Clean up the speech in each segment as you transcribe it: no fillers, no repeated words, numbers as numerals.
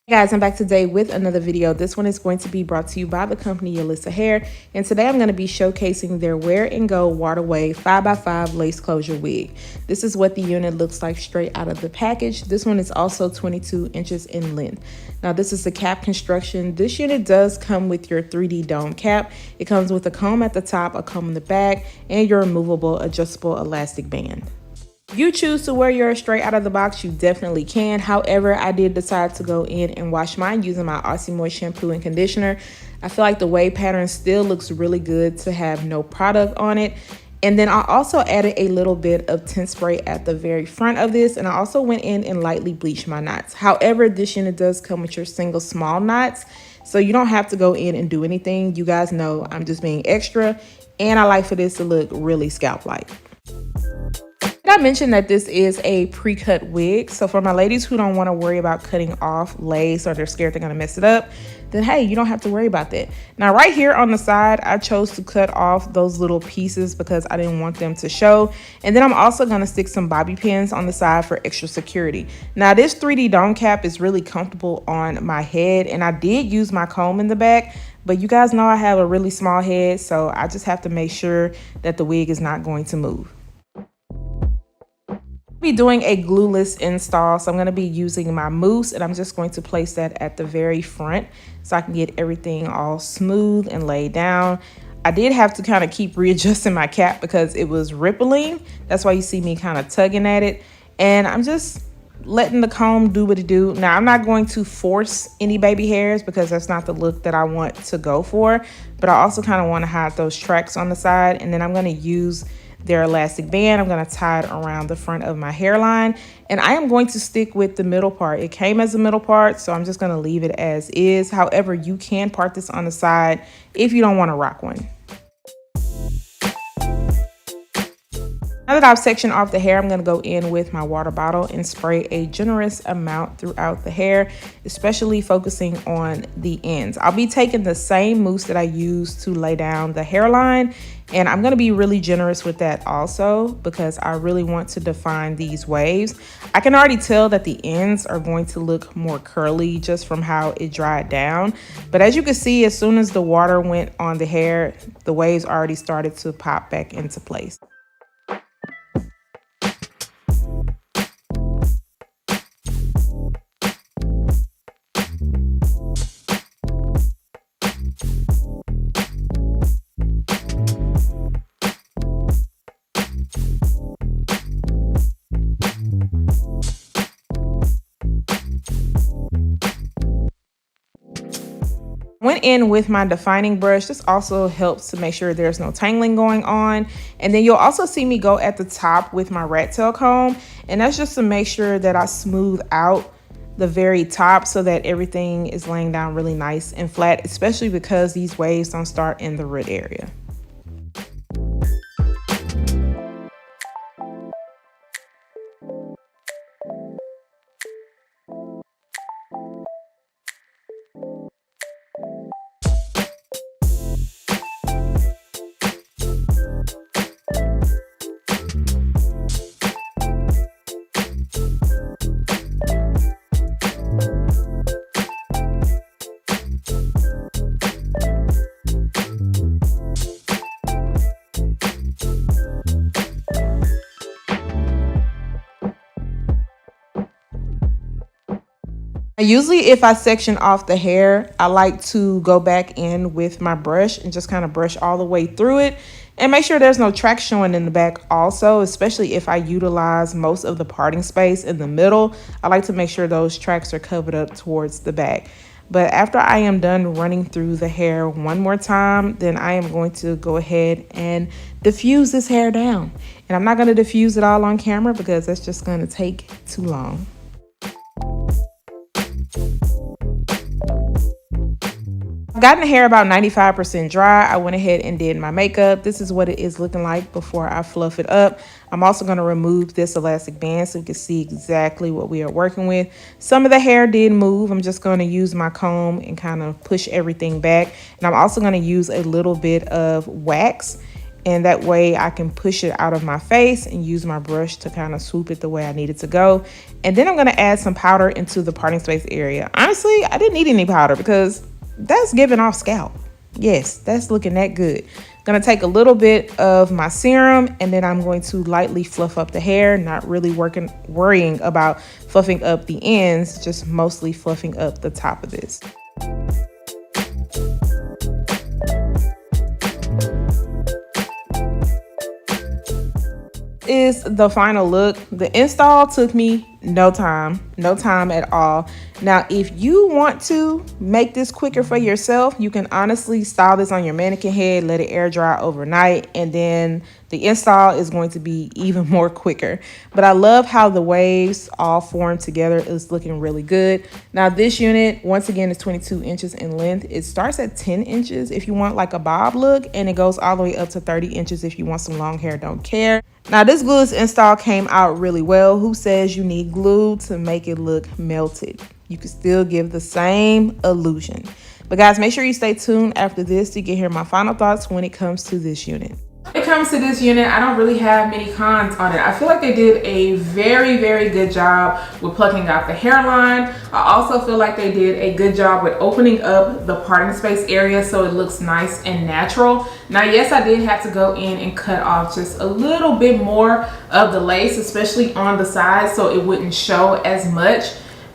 Hey guys, I'm back today with another video. This one is going to be brought to you by the company YOLISSA&Hair, and today I'm going to be showcasing their Wear and Go Water Wave 5x5 Lace Closure Wig. This is what the unit looks like straight out of the package. This one is also 22 inches in length. Now this is the cap construction. This unit does come with your 3D dome cap. It comes with a comb at the top, a comb in the back, and your removable adjustable elastic band. You choose to wear yours straight out of the box, you definitely can. However, I did decide to go in and wash mine using my Aussie Moist shampoo and conditioner. I feel like the wave pattern still looks really good to have no product on it. And then I also added a little bit of tint spray at the very front of this, and I also went in and lightly bleached my knots. However, this unit does come with your single small knots, so you don't have to go in and do anything. You guys know I'm just being extra, and I like for this to look really scalp-like. I mentioned that this is a pre-cut wig, so for my ladies who don't want to worry about cutting off lace or they're scared they're going to mess it up, then hey, you don't have to worry about that. Now right here on the side, I chose to cut off those little pieces because I didn't want them to show. And then I'm also going to stick some bobby pins on the side for extra security. Now this 3D dome cap is really comfortable on my head, and I did use my comb in the back, but you guys know I have a really small head, so I just have to make sure that the wig is not going to move. Be doing a glueless install, so I'm going to be using my mousse, and I'm just going to place that at the very front so I can get everything all smooth and laid down. I did have to kind of keep readjusting my cap because it was rippling. That's why you see me kind of tugging at it, and I'm just letting the comb do what it do. Now I'm not going to force any baby hairs because that's not the look that I want to go for, but I also kind of want to hide those tracks on the side. And then I'm going to use their elastic band. I'm going to tie it around the front of my hairline, and I am going to stick with the middle part. It came as a middle part, so I'm just going to leave it as is. However, you can part this on the side if you don't want to rock one. Now that I've sectioned off the hair, I'm going to go in with my water bottle and spray a generous amount throughout the hair, especially focusing on the ends. I'll be taking the same mousse that I used to lay down the hairline, and I'm going to be really generous with that also because I really want to define these waves. I can already tell that the ends are going to look more curly just from how it dried down. But as you can see, as soon as the water went on the hair, the waves already started to pop back into place. Went in with my defining brush. This also helps to make sure there's no tangling going on. And then you'll also see me go at the top with my rat tail comb, and that's just to make sure that I smooth out the very top so that everything is laying down really nice and flat, especially because these waves don't start in the root area. Usually if I section off the hair, I like to go back in with my brush and just kind of brush all the way through it and make sure there's no tracks showing in the back also, especially if I utilize most of the parting space in the middle. I like to make sure those tracks are covered up towards the back. But after I am done running through the hair one more time, then I am going to go ahead and diffuse this hair down. And I'm not going to diffuse it all on camera because that's just going to take too long. I've gotten the hair about 95% dry. I went ahead and did my makeup. This is what it is looking like before I fluff it up. I'm also going to remove this elastic band so you can see exactly what we are working with. Some of the hair did move. I'm just going to use my comb and kind of push everything back. And I'm also going to use a little bit of wax and that way I can push it out of my face and use my brush to kind of swoop it the way I need it to go. And then I'm going to add some powder into the parting space area. Honestly, I didn't need any powder because that's giving off scalp. Yes, that's looking that good. Gonna take a little bit of my serum, and then I'm going to lightly fluff up the hair, not really worrying about fluffing up the ends, just mostly fluffing up the top of this. Is the final look. The install took me no time at all. Now, if you want to make this quicker for yourself, you can honestly style this on your mannequin head, let it air dry overnight, and then the install is going to be even more quicker. But I love how the waves all form together. It's looking really good. Now, this unit, once again, is 22 inches in length. It starts at 10 inches if you want like a bob look, and it goes all the way up to 30 inches if you want some long hair, don't care. Now, this glueless install came out really well. Who says you need glue to make it look melted? You can still give the same illusion. But guys, make sure you stay tuned after this to get hear my final thoughts when it comes to this unit. When it comes to this unit, I don't really have many cons on it. I feel like they did a very, very good job with plucking out the hairline. I also feel like they did a good job with opening up the parting space area so it looks nice and natural. Now, yes, I did have to go in and cut off just a little bit more of the lace, especially on the sides, so it wouldn't show as much.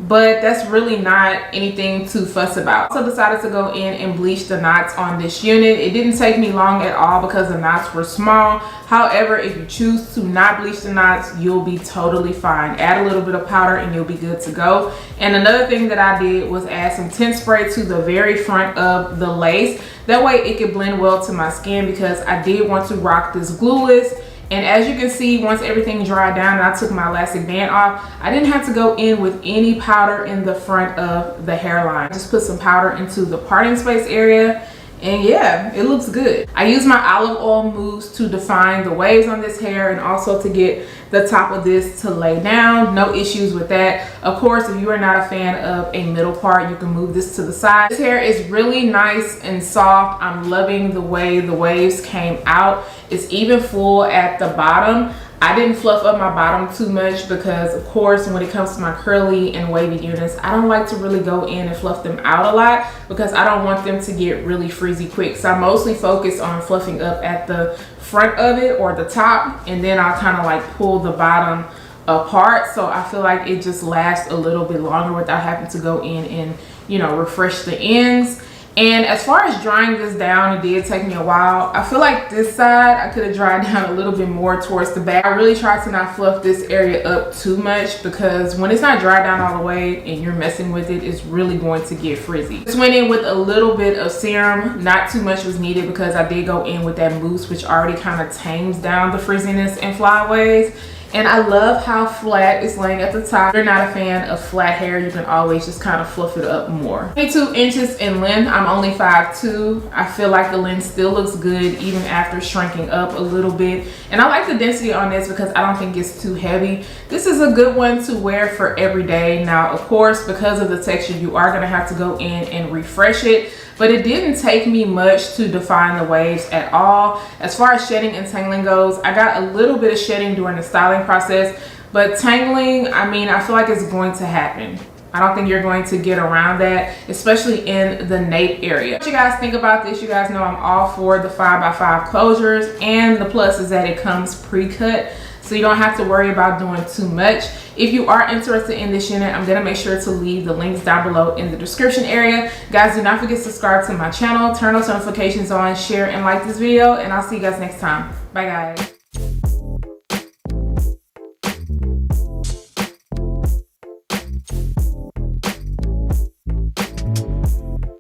But that's really not anything to fuss about. So I decided to go in and bleach the knots on this unit. It didn't take me long at all because the knots were small. However, if you choose to not bleach the knots, you'll be totally fine. Add a little bit of powder and you'll be good to go. And another thing that I did was add some tint spray to the very front of the lace. That way it could blend well to my skin because I did want to rock this glueless. And as you can see, once everything dried down and I took my elastic band off, I didn't have to go in with any powder in the front of the hairline. I just put some powder into the parting space area, and yeah, it looks good. I use my olive oil mousse to define the waves on this hair and also to get the top of this to lay down. No issues with that. Of course, if you are not a fan of a middle part, you can move this to the side. This hair is really nice and soft. I'm loving the way the waves came out. It's even full at the bottom. I didn't fluff up my bottom too much because, of course, when it comes to my curly and wavy units, I don't like to really go in and fluff them out a lot because I don't want them to get really frizzy quick. So I mostly focus on fluffing up at the front of it or the top, and then I'll kind of like pull the bottom apart. So I feel like it just lasts a little bit longer without having to go in and, you know, refresh the ends. And as far as drying this down, it did take me a while. I feel like this side, I could have dried down a little bit more towards the back. I really tried to not fluff this area up too much because when it's not dried down all the way and you're messing with it, it's really going to get frizzy. Just went in with a little bit of serum. Not too much was needed because I did go in with that mousse, which already kind of tames down the frizziness and flyaways. And I love how flat it's laying at the top. If you're not a fan of flat hair, you can always just kind of fluff it up more. 22 inches in length. I'm only 5'2". I feel like the length still looks good even after shrinking up a little bit. And I like the density on this because I don't think it's too heavy. This is a good one to wear for every day. Now, of course, because of the texture, you are going to have to go in and refresh it. But it didn't take me much to define the waves at all. As far as shedding and tangling goes, I got a little bit of shedding during the styling process, but tangling, I mean, I feel like it's going to happen. I don't think you're going to get around that, especially in the nape area. What you guys think about this? You guys know I'm all for the 5x5 closures, and the plus is that it comes pre-cut, so you don't have to worry about doing too much. If you are interested in this unit, I'm gonna make sure to leave the links down below in the description area. Guys, do not forget to subscribe to my channel, turn those notifications on, share and like this video, and I'll see you guys next time. Bye guys.